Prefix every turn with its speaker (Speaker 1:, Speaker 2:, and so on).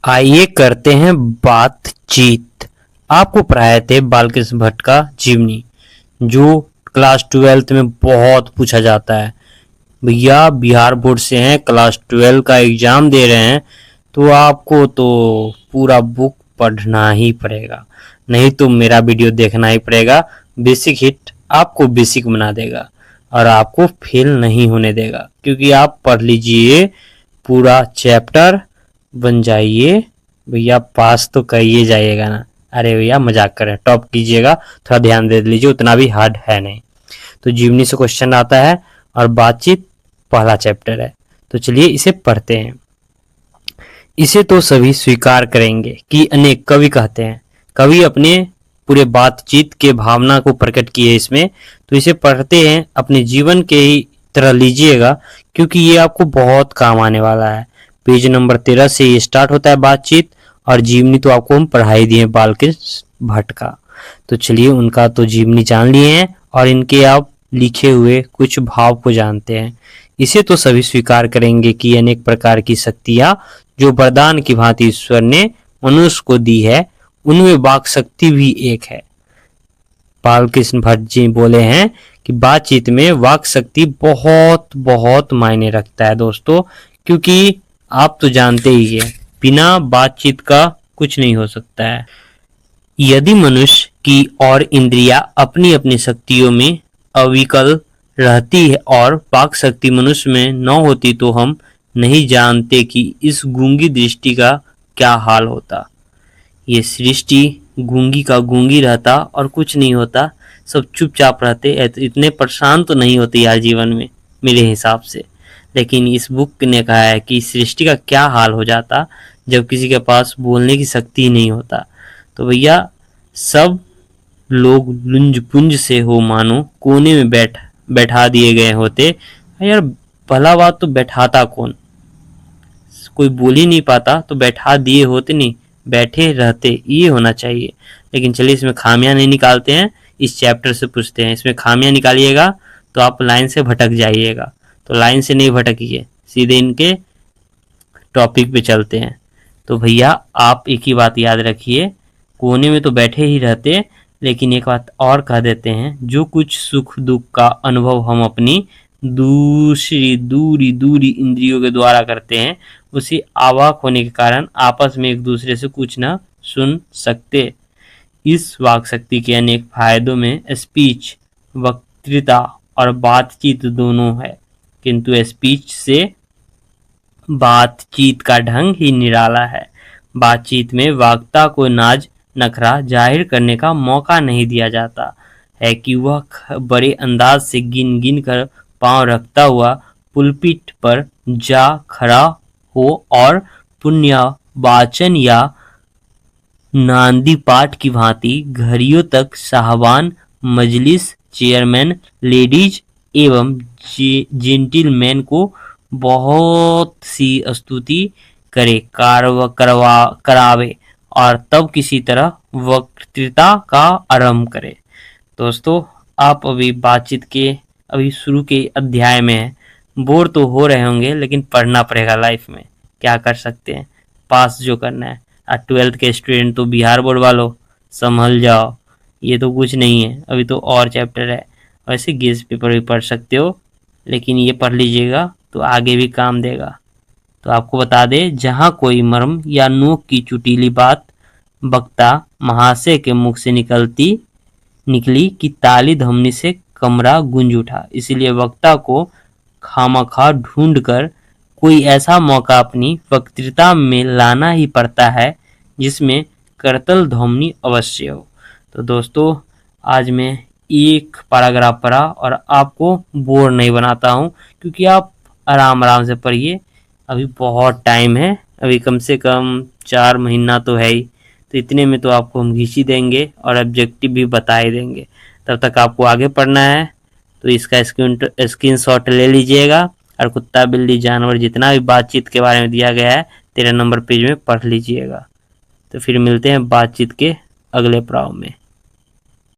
Speaker 1: आइए करते हैं बातचीत। आपको पढ़ाए थे बालकृष्ण भट्ट का जीवनी, जो क्लास 12th में बहुत पूछा जाता है। भैया बिहार बोर्ड से हैं, क्लास 12 का एग्जाम दे रहे हैं, तो आपको तो पूरा बुक पढ़ना ही पड़ेगा, नहीं तो मेरा वीडियो देखना ही पड़ेगा। बेसिक हिट आपको बेसिक बना देगा और आपको फेल नहीं होने देगा, क्योंकि आप पढ़ लीजिए पूरा चैप्टर, बन जाइए भैया, पास तो करिए जाइएगा ना। अरे भैया मजाक करें, टॉप कीजिएगा, थोड़ा ध्यान दे लीजिए, उतना भी हार्ड है नहीं। तो जीवनी से क्वेश्चन आता है और बातचीत पहला चैप्टर है, तो चलिए इसे पढ़ते हैं। इसे तो सभी स्वीकार करेंगे कि अनेक कवि कहते हैं। कवि अपने पूरे बातचीत के भावना को प्रकट किए इसमें, तो इसे पढ़ते हैं, अपने जीवन के ही तरह लीजिएगा, क्योंकि ये आपको बहुत काम आने वाला है। पेज नंबर 13 से ये स्टार्ट होता है बातचीत, और जीवनी तो आपको हम पढ़ाई दिए बालकृष्ण भट्ट का। तो चलिए उनका तो जीवनी जान लिए हैं और इनके आप लिखे हुए कुछ भाव को जानते हैं। इसे तो सभी स्वीकार करेंगे कि अनेक प्रकार की शक्तियां जो वरदान की भांति ईश्वर ने मनुष्य को दी है, उनमें वाक शक्ति भी एक है। बालकृष्ण भट्ट जी बोले हैं कि बातचीत में वाक शक्ति बहुत बहुत मायने रखता है दोस्तों, क्योंकि आप तो जानते ही हैं बिना बातचीत का कुछ नहीं हो सकता है। यदि मनुष्य की और इंद्रियां अपनी अपनी शक्तियों में अविकल रहती है और वाक शक्ति मनुष्य में न होती, तो हम नहीं जानते कि इस गूंगी दृष्टि का क्या हाल होता। ये सृष्टि गूंगी का गूंगी रहता और कुछ नहीं होता, सब चुपचाप रहते, इतने परेशान तो नहीं होते यार जीवन में मेरे हिसाब से। लेकिन इस बुक ने कहा है कि सृष्टि का क्या हाल हो जाता जब किसी के पास बोलने की शक्ति नहीं होता। तो भैया सब लोग लुंज पुंज से हो मानो कोने में बैठा दिए गए होते। यार भला बात तो बैठाता कौन, कोई बोल ही नहीं पाता तो बैठा दिए होते नहीं, बैठे रहते, ये होना चाहिए। लेकिन चलिए इसमें खामियां नहीं निकालते हैं, इस चैप्टर से पूछते हैं। इसमें खामियां निकालिएगा तो आप लाइन से भटक जाइएगा, तो लाइन से नहीं भटकिए, सीधे इनके टॉपिक पे चलते हैं। तो भैया आप एक ही बात याद रखिए, कोने में तो बैठे ही रहते, लेकिन एक बात और कह देते हैं, जो कुछ सुख दुख का अनुभव हम अपनी दूरी इंद्रियों के द्वारा करते हैं, उसी अवाक होने के कारण आपस में एक दूसरे से कुछ न सुन सकते। इस वाक शक्ति के अनेक फायदों में स्पीच, वक्तृता और बातचीत दोनों है, किंतु स्पीच से बातचीत का ढंग ही निराला है। बातचीत में वक्ता को नाज नखरा जाहिर करने का मौका नहीं दिया जाता है कि वह बड़े अंदाज से गिन गिन कर पांव रखता हुआ पुलपिट पर जा खड़ा हो और पुण्य वाचन या नांदी पाठ की भांति घड़ियों तक साहबान, मजलिस, चेयरमैन, लेडीज एवं जेंटिलमैन को बहुत सी स्तुति करे, करावे और तब किसी तरह वक्तृता का आरंभ करे। दोस्तों आप अभी बातचीत के अभी शुरू के अध्याय में हैं, बोर तो हो रहे होंगे, लेकिन पढ़ना पड़ेगा लाइफ में, क्या कर सकते हैं, पास जो करना है। 12th के स्टूडेंट तो बिहार बोर्ड वालों संभल जाओ, ये तो कुछ नहीं है, अभी तो और चैप्टर है। वैसे गेस पेपर भी पढ़ सकते हो, लेकिन ये पढ़ लीजिएगा तो आगे भी काम देगा। तो आपको बता दे, जहाँ कोई मर्म या नोक की चुटीली बात वक्ता महाशय के मुख से निकली कि ताली धमनी से कमरा गूंज उठा। इसीलिए वक्ता को खामखा ढूंढ कर कोई ऐसा मौका अपनी वक्तृता में लाना ही पड़ता है जिसमें करतल ध्वनि अवश्य हो। तो दोस्तों आज मैं एक पैराग्राफ पढ़ा और आपको बोर नहीं बनाता हूँ, क्योंकि आप आराम आराम से पढ़िए, अभी बहुत टाइम है, अभी कम से कम 4 महीना तो है ही, तो इतने में तो आपको हम घिस ही देंगे और ऑब्जेक्टिव भी बता ही देंगे। तब तक आपको आगे पढ़ना है, तो इसका स्क्रीनशॉट ले लीजिएगा और कुत्ता बिल्ली जानवर जितना भी बातचीत के बारे में दिया गया है 13 नंबर पेज में पढ़ लीजिएगा। तो फिर मिलते हैं बातचीत के अगले पड़ाव में।